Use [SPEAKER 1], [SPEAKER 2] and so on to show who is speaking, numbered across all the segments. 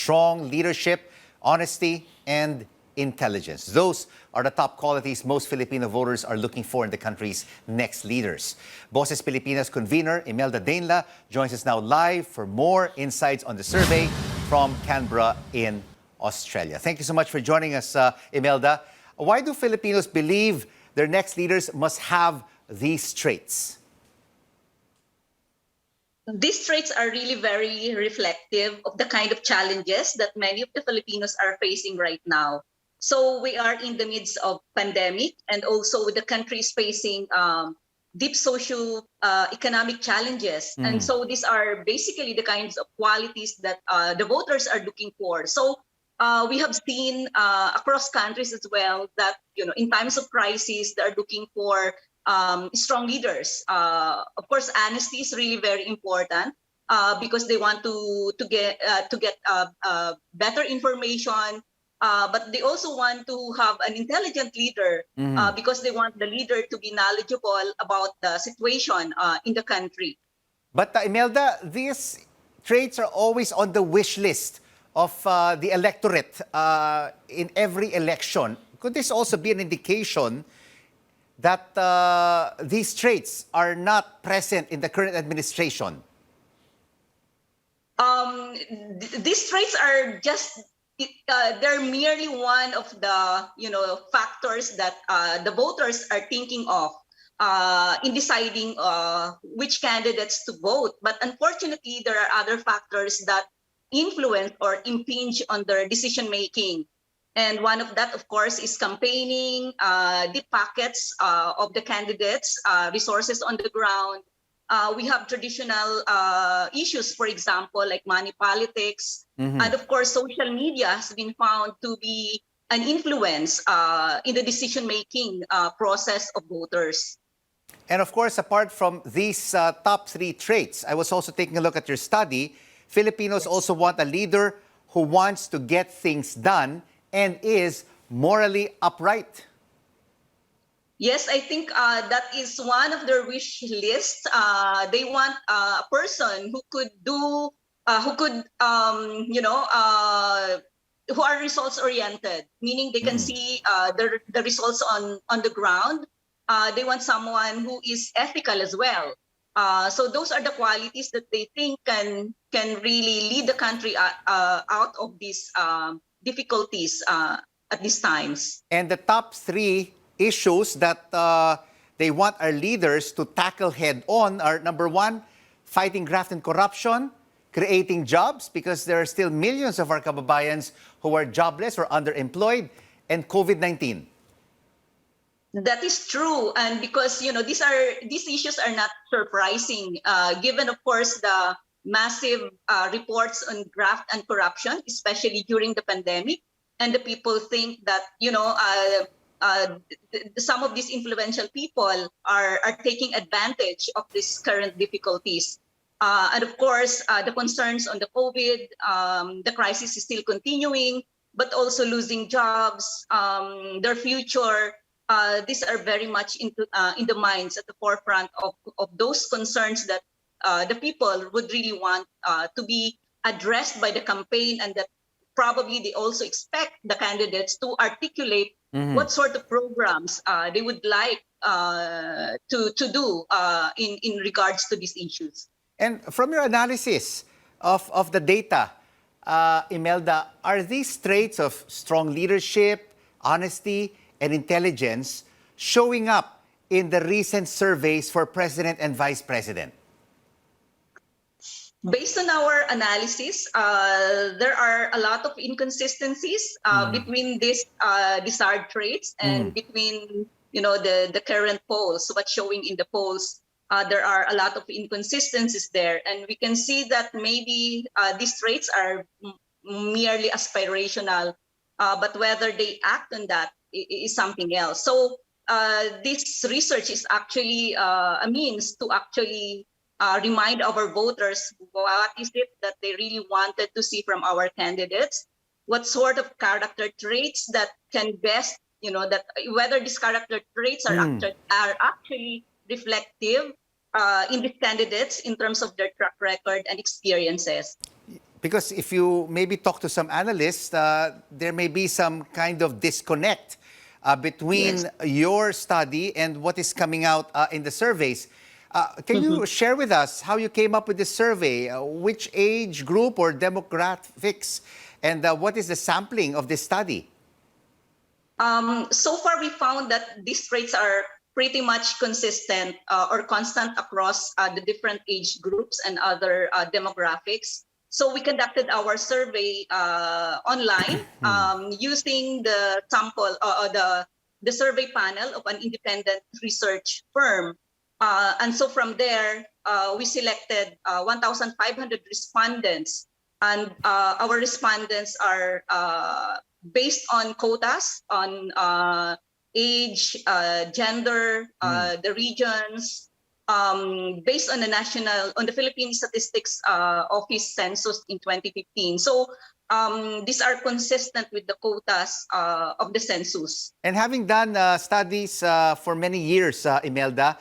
[SPEAKER 1] strong leadership, honesty, and intelligence. Those are the top qualities most Filipino voters are looking for in the country's next leaders. BOSES Pilipinas convenor Imelda Deinla joins us now live for more insights on the survey from Canberra in Australia. Thank you so much for joining us, Imelda. Why do Filipinos believe their next leaders must have these traits?
[SPEAKER 2] These traits are really very reflective of the kind of challenges that many of the Filipinos are facing right now. So we are in the midst of pandemic, and also the country is facing deep social economic challenges. And so these are basically the kinds of qualities that the voters are looking for. So we have seen across countries as well that, in times of crisis, they are looking for strong leaders. Of course, honesty is really very important because they want to get better information. But they also want to have an intelligent leader because they want the leader to be knowledgeable about the situation in the country.
[SPEAKER 1] But Imelda, these traits are always on the wish list of the electorate in every election. Could this also be an indication that these traits are not present in the current administration?
[SPEAKER 2] These traits are just they're merely one of the factors that the voters are thinking of in deciding which candidates to vote. But unfortunately, there are other factors that influence or impinge on their decision making. And one of that, of course, is campaigning, deep pockets of the candidates, resources on the ground. We have traditional issues, for example, like money politics. And of course, social media has been found to be an influence in the decision-making process of voters.
[SPEAKER 1] And of course, apart from these top three traits, I was also taking a look at your study. Filipinos also want a leader who wants to get things done and is morally upright.
[SPEAKER 2] Yes, I think that is one of their wish lists. They want a person who could do, who are results oriented, meaning they can see the results on the ground. They want someone who is ethical as well. So those are the qualities that they think can really lead the country out of these difficulties at these times.
[SPEAKER 1] And the top three issues that they want our leaders to tackle head on are, number one, fighting graft and corruption, creating jobs, because there are still millions of our kababayans who are jobless or underemployed, and COVID-19.
[SPEAKER 2] That is true, and because these issues are not surprising, given of course the massive reports on graft and corruption, especially during the pandemic, and the people think that some of these influential people are taking advantage of these current difficulties. And of course, the concerns on the COVID, the crisis is still continuing, but also losing jobs, their future. These are very much in the minds at the forefront of those concerns that the people would really want to be addressed by the campaign, and that probably they also expect the candidates to articulate what sort of programs they would like to do in regards to these issues.
[SPEAKER 1] And from your analysis of the data, Imelda, are these traits of strong leadership, honesty, and intelligence showing up in the recent surveys for president and vice president?
[SPEAKER 2] Based on our analysis, there are a lot of inconsistencies between these desired traits and between the current polls. What's showing in the polls, there are a lot of inconsistencies there, and we can see that maybe these traits are merely aspirational, but whether they act on that is something else. So this research is actually a means to actually remind our voters what is it that they really wanted to see from our candidates, what sort of character traits that can best, that whether these character traits are actually reflective in the candidates in terms of their track record and experiences.
[SPEAKER 1] Because if you maybe talk to some analysts, there may be some kind of disconnect between
[SPEAKER 2] Yes.
[SPEAKER 1] your study and what is coming out in the surveys. Can you share with us how you came up with this survey? Which age group or demographics? And what is the sampling of this study?
[SPEAKER 2] So far, we found that these rates are pretty much consistent or constant across the different age groups and other demographics. So we conducted our survey online using the sample, the survey panel of an independent research firm. And so from there, we selected 1,500 respondents, and our respondents are based on quotas on age, gender, the regions, based on the Philippine Statistics Office census in 2015. So these are consistent with the quotas of the census.
[SPEAKER 1] And having done studies for many years, Imelda,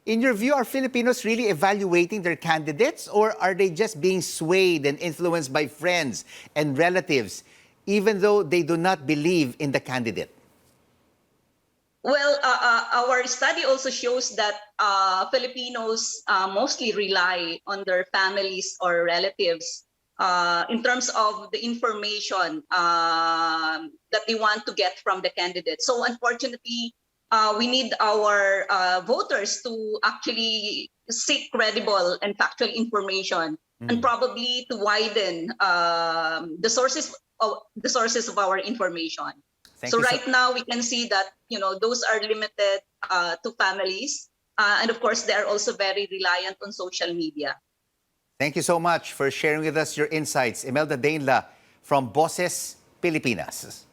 [SPEAKER 1] in your view, are Filipinos really evaluating their candidates, or are they just being swayed and influenced by friends and relatives, even though they do not believe in the candidate?
[SPEAKER 2] Well, our study also shows that Filipinos mostly rely on their families or relatives in terms of the information that they want to get from the candidate. So unfortunately, we need our voters to actually seek credible and factual information, and probably to widen the sources of our information.
[SPEAKER 1] Thank
[SPEAKER 2] So
[SPEAKER 1] you
[SPEAKER 2] right now we can see that those are limited to families, and of course they are also very reliant on social media.
[SPEAKER 1] Thank you so much for sharing with us your insights. Imelda Deinla from BOSES Pilipinas.